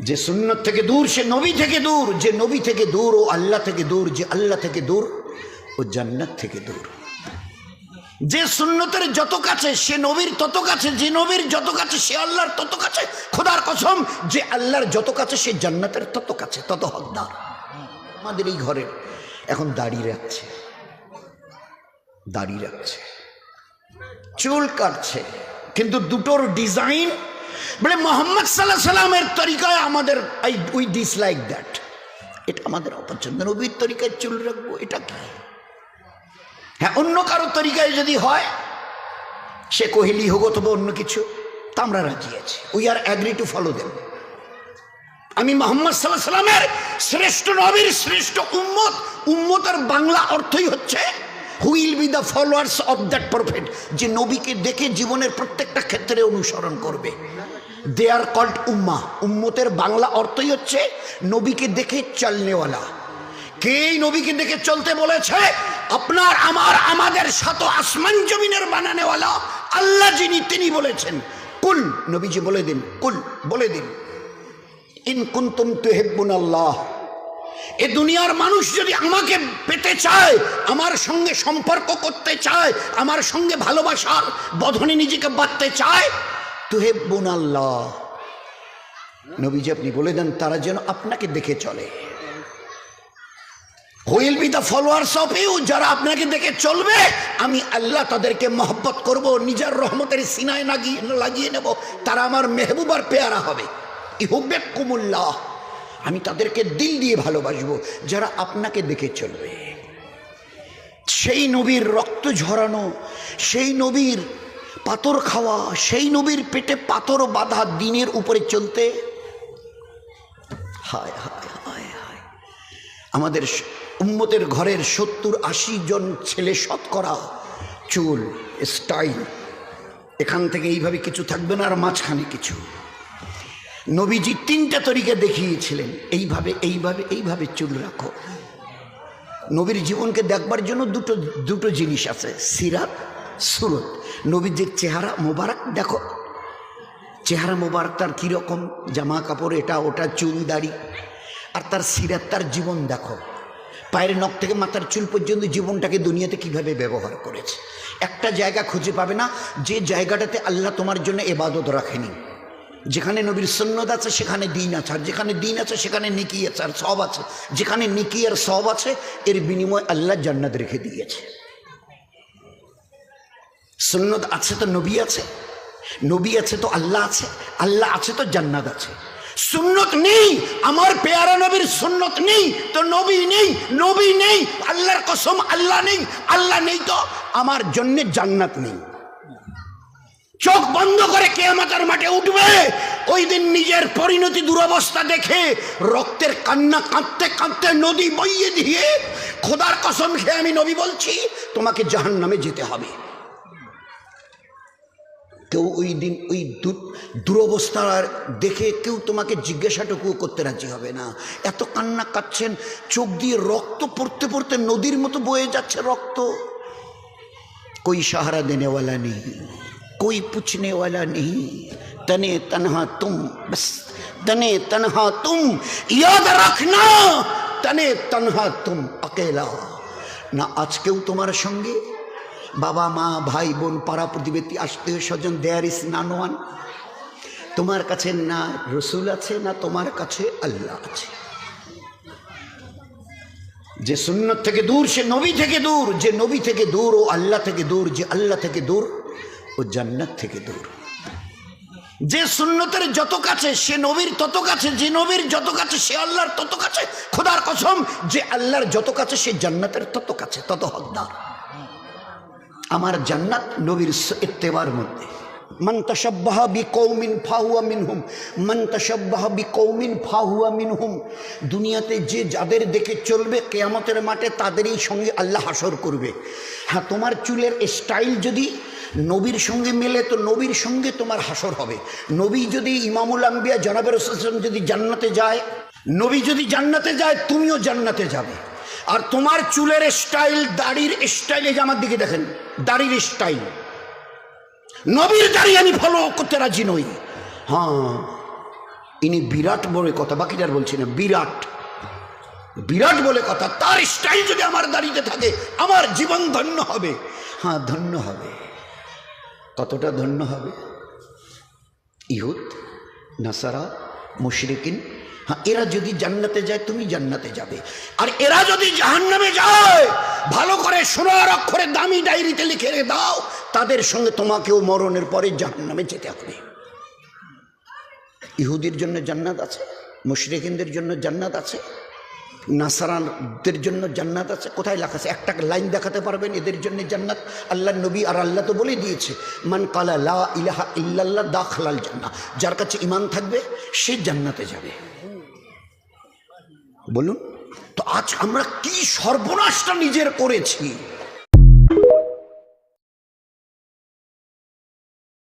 যে সুন্নত থেকে দূর সে নবী থেকে দূর, যে নবী থেকে দূর ও আল্লাহ থেকে দূর, যে আল্লাহ থেকে দূর ও জান্নাত থেকে দূর। যে সুন্নতের যত কাছে সে নবীর তত কাছে, যে নবীর যত কাছে সে আল্লাহর তত কাছে। খোদার কসম, যে আল্লাহর যত কাছে সে জান্নাতের তত কাছে, তত হকদার। আমাদের এই ঘরের এখন দাড়ি রাখছে, চুল কাটছে, কিন্তু দুটোর ডিজাইন বলে মোহাম্মদ সাল্লাল্লাহু আলাইহি সাল্লামের তরিকায় আমাদের উই ডিসলাইক দ্যাট, এটা আমাদের অপছন্দ। নবীর তরিকায় চুল রাখবো, এটা কি? হ্যাঁ, অন্য কারো তরিকায় যদি হয়, সে কোহলি হোক অথবা অন্য কিছু, তা আমরা রাজি আছি। We are agree to follow them. আমি মোহাম্মদ সাল্লাল্লাহু আলাইহি সাল্লামের শ্রেষ্ঠ নবীর শ্রেষ্ঠ উম্মত। উম্মতের বাংলা অর্থই হচ্ছে who will be the followers of that prophet, যে নবীকে দেখে জীবনের প্রত্যেকটা ক্ষেত্রে অনুসরণ করবে। দে আর কল্ড উম্মাহ। উম্মতের বাংলা অর্থই হচ্ছে নবীকে দেখে চলনেওয়ালা। কে নবীকে দেখে চলতে বলেছে? আপনার আমার আমাদের সাত আসমান জমিনের বানানেওয়ালা আল্লাহ যিনি, তিনি বলেছেন কুল, নবীজি বলে দিন, কুল বলে দিন, ইন কুনতুম তুহিব্বুনাল্লাহ। এ দুনিয়ার মানুষ যদি আমাকে পেতে চায়, আমার সঙ্গে সম্পর্ক করতে চায়, আমার সঙ্গে ভালোবাসার বন্ধনে নিজেকে বাঁধতে চায়, তুহিব্বুনাল্লাহ, নবীজি আপনি বলে দেন তারা যেন আপনাকে দেখে চলে। Will be the followers of you, যারা আপনাকে দেখে চলবে, আমি আল্লাহ তাদেরকে মহব্বত করব, নিজের রহমতের সিনায় লাগিয়ে নেব, তারা আমার মেহবুবার পেয়ারা হবে। ইহুব্বিকুমুল্লাহ, আমি তাদেরকে দিল দিয়ে ভালোবাসবো যারা আপনাকে দেখে চলবে। সেই নবীর রক্ত ঝরানো, সেই নবীর পাথর খাওয়া, সেই নবীর পেটে পাথর বাঁধা দিনের উপরে চলতে, হায় হায় হায় হায়। আমাদের উম্মতের ঘরের 70-80 জন ছেলে শতকরা চুল স্টাইল, এখান থেকে এইভাবে কিছু থাকবে না, আর মাঝখানে কিছু। নবীজি 3টা তরিকা দেখিয়েছিলেন, এইভাবে এইভাবে এইভাবে চুল রাখো। নবীর জীবনকে দেখবার জন্য দুটো জিনিস আছে, সিরাত, সুরত। নবীজির চেহারা মোবারক দেখো, চেহারা মোবারক তার কীরকম, জামা কাপড় এটা ওটা, চুল দাড়ি। আর তার সিরাত, তার জীবন দেখো, পায়ের নখ থেকে মাথার চুল পর্যন্ত জীবনটাকে দুনিয়াতে কিভাবে ব্যবহার করেছে। একটা জায়গা খুঁজে পাবে না যে জায়গাটাতে আল্লাহ তোমার জন্য ইবাদত রাখেনি। যেখানে নবীর সুন্নত আছে সেখানে দিন আছে, আর যেখানে দিন আছে সেখানে নেকি আছে আর সওয়াব আছে। যেখানে নেকি আর সওয়াব আছে, এর বিনিময়ে আল্লাহ জান্নাত রেখে দিয়েছে। সুন্নত আছে তো নবী আছে, নবী আছে তো আল্লাহ আছে, আল্লাহ আছে তো জান্নাত আছে। সুন্নত নেই, আমার পেয়ারা নবীর সুন্নত নেই তো নবী নেই, নবী নেই, আল্লাহর কসম আল্লাহ নেই, আল্লাহ নেই তো আমার জন্য জান্নাত নেই। চোখ বন্ধ করে কিয়ামতের মাঠে উঠবে, ওই দিন নিজের পরিণতি দুরবস্থা দেখে রক্তের কান্না কাঁদতে কাঁদতে নদী বইয়ে দিয়ে, খোদার কসম খেয়ে আমি নবী বলছি, তোমাকে জাহান্নামে যেতে হবে। কেউ ওই দিন ওই দুরবস্থা দেখে কেউ তোমাকে জিজ্ঞাসাটুকু করতে রাজি হবে না। এত কান্না কাঁদছেন, চোখ দিয়ে রক্ত পড়তে পড়তে নদীর মতো বয়ে যাচ্ছে রক্ত। कोई सहारा देने वाला नहीं, कोई पूछने वाला नहीं, तने तन्हा तुम, बस तने तन्हा तुम, याद रखना तने तन्हा तुम अकेला। ना आज केउ तुम्हार संगे, बाबा मा भाई बोन पाड़ा प्रतिवेशी आत्मीय स्वजन, देयर इज नन वन। तुम्हार काछे ना रसूल आछे, ना तुम्हार काछे अल्लाह आछे। যে সুন্নত থেকে দূর সে নবী থেকে দূর, যে নবী থেকে দূর ও আল্লাহ থেকে দূর, যে আল্লাহ থেকে দূর ও জান্নাত থেকে দূর। যে সুন্নতের যত কাছে সে নবীর তত কাছে, যে নবীর যত কাছে সে আল্লাহর তত কাছে। খোদার কসম, যে আল্লাহর যত কাছে সে জান্নাতের তত কাছে, তত হকদার। আমার জান্নাত নবীর ইত্তেবার মধ্যে। মান তাশাব্বাহা বিকৌমিন ফাহুয়া মিনহুম, মান তাশাব্বাহা বিকৌমিন ফাহুয়া মিনহুম। দুনিয়াতে যে যাদের দেখে চলবে, কিয়ামতের মাঠে তাদেরই সঙ্গে আল্লাহ হাসর করবে। হ্যাঁ, তোমার চুলের স্টাইল যদি নবীর সঙ্গে মেলে তো নবীর সঙ্গে তোমার হাসর হবে। নবী যদি ইমামুল আম্বিয়া জনাবে রাসূল যদি জান্নাতে যায়, নবী যদি জান্নাতে যায়, তুমিও জান্নাতে যাবে। আর তোমার চুলের স্টাইল, দাড়ির স্টাইলে, যে আমার দিকে দেখেন, দাড়ির স্টাইল, নবীর দাড়ি আমি ফলো করতে রাজি নই। হ্যাঁ, ইনি বিরাট বলে কথা, বাকিটার বলছি না, বিরাট বিরাট বলে কথা। তার স্টাইল যদি আমার দাঁড়িয়ে থাকে আমার জীবন ধন্য হবে। হ্যাঁ ধন্য হবে। কতটা ধন্য হবে? ইহুদ, নাসারা, মুশরিকিন, হ্যাঁ এরা যদি জান্নাতে যায় তুমি জান্নাতে যাবে, আর এরা যদি জাহান্নামে যায় ভালো করে সোনার অক্ষরে দামি ডায়েরিতে লিখে দাও, তাদের সঙ্গে তোমাকেও মরণের পরে জাহান্নামে যেতে হবে। ইহুদির জন্য জান্নাত আছে, মুশরিকিনদের জন্য জান্নাত আছে, নাসারানদের জন্য জান্নাত আছে। কোথায় লেখা আছে? একটা লাইন দেখাতে পারবেন এদের জন্য জান্নাত? আল্লাহ নবী আর আল্লাহ তো বলে দিয়েছে, মান কালা লা ইলাহা ইল্লাল্লাহ দাখালাল জান্নাহ, যার কাছে ঈমান থাকবে সে জান্নাতে যাবে। বলুন তো আজ আমরা কি সর্বনাশটা নিজের করেছি।